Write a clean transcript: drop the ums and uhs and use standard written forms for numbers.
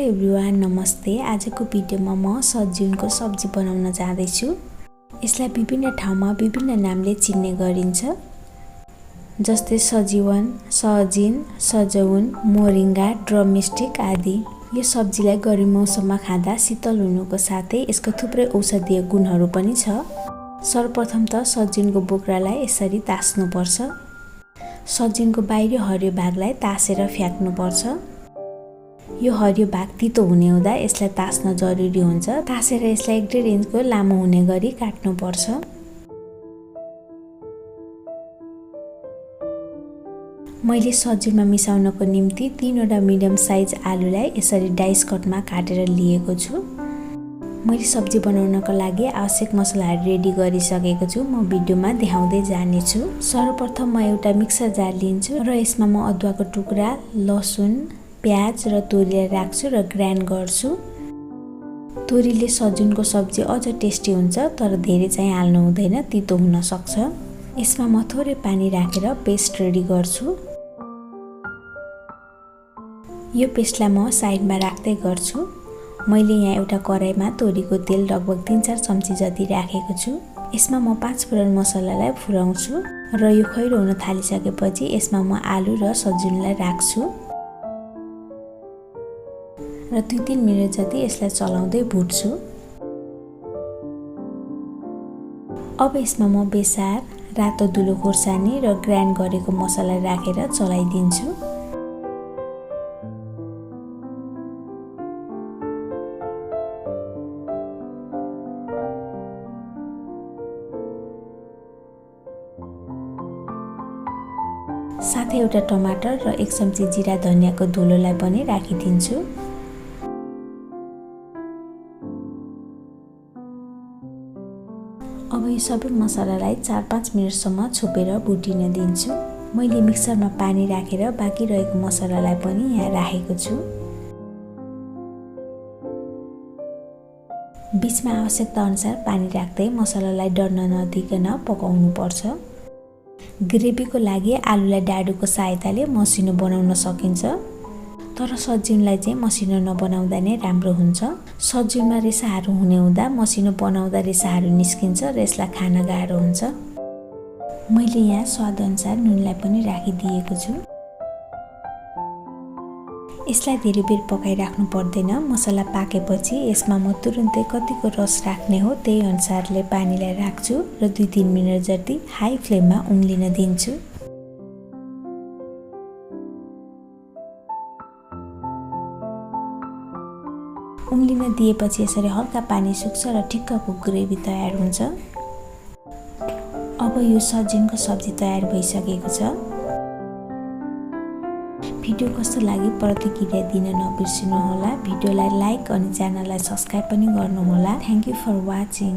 Everyone, नमस्ते। आजको भिडियोमा म सजिवनको सब्जी बनाउन जाँदैछु। यसलाई विभिन्न ठाउँमा विभिन्न नामले चिन्ने गरिन्छ, जस्तै सजिवन, सजिन, सजौन, मोरिंगा, ड्रमस्टिक आदि। यो सब्जीलाई गर्मी मौसममा खाँदा शीतल हुनुको साथै यसको थुप्रै औषधीय गुणहरू पनि छ। सर्वप्रथम त सजिनको बोक्रालाई यसरी तास्नुपर्छ। सजिनको बाहिरी हरियो भागलाई तासेर फ्याक्नुपर्छ। यो हरियो भाग तितो हुने हुँदा यसलाई तास्न जरुरी हुन्छ। तासेर यसलाई 1.5 इन्चको लामो हुने गरी काट्नुपर्छ। मैले सब्जीमा मिसाउनको निम्ति 3वटा मिडियम साइज आलुलाई यसरी डाइस कटमा काटेर लिएको छु। मैले सब्जी बनाउनको लागि आवश्यक मसलाहरू रेडी गरिसकेको छु। म भिडियोमा देखाउँदै जानेछु। सर्वप्रथम म एउटा मिक्सर जार लिन्छु र यसमा म अदुवाको टुक्रा, लसुन, प्याज र तोरीलाई राख्छु र ग्राइन्ड गर्छु। तोरीले सजुनको सब्जी अझ टेस्टी हुन्छ, तर धेरै चाहिँ हाल्नु हुँदैन, तितो हुन सक्छ। यसमा म थोरै पानी राखेर पेस्ट रेडी गर्छु। यो पेस्टलाई म साइडमा राख्दै गर्छु। मैले यहाँ एउटा कराईमा तोरीको तेल लगभग 3-4 चम्ची जति राखेको छु। यसमा म 5 फोरन मसलालाई फुराउँछु र यो खैरो हुन थालिसकेपछि यसमा म आलु र सजुनलाई राख्छु र 2-3 मिनेट जति यसलाई चलाउँदै भुट्छु। अब यसमा म बेसार, रातो धुलो खोर्सानी र ग्राइन्ड गरेको मसला राखेर चलाइदिन्छु। साथै एउटा टमाटर र 1 चम्ची जिरा धनियाको धुलोलाई पनि राखिदिन्छु। अब यो सबै मसलालाई 4-5 मिनेटसम्म छोपेर भुटिन दिन्छु। मैले मिक्सरमा पानी राखेर बाँकी रहेको मसलालाई पनि यहाँ राखेको छु। बीचमा आवश्यकता अनुसार पानी राख्दै मसलालाई डढ्न नदिकन पकाउनु पर्छ। ग्रेभीको लागि आलुलाई डाडुको सहायताले मसिनो बनाउन सकिन्छ, तर सजिवनलाई चाहिँ मसिनो नबनाउँदा नै राम्रो हुन्छ। सजिवनमा रेसाहरू हुने हुँदा मसिनो बनाउँदा रेसाहरू निस्किन्छ र यसलाई खान गाह्रो हुन्छ। मैले यहाँ स्वादअनुसार नुनलाई पनि राखिदिएको छु। यसलाई धेरै बेर पकाइराख्नु पर्दैन। मसला पाकेपछि यसमा म तुरुन्तै कतिको रस राख्ने हो त्यही अनुसारले पानीलाई राख्छु र 2-3 मिनेट जति हाई फ्लेममा उम्लिन दिन्छु। उम्लिन दिएपछि यसरी हल्का पानी सुक्छ र ठिक्कको ग्रेभी तयार हुन्छ। अब यो सजिनको सब्जी तयार भइसकेको छ। भिडियो कस्तो लाग्यो प्रतिक्रिया दिन नबिर्सिनु होला। भिडियोलाई लाइक अनि च्यानललाई सब्स्क्राइब पनि गर्नुहोला। Thank you for watching.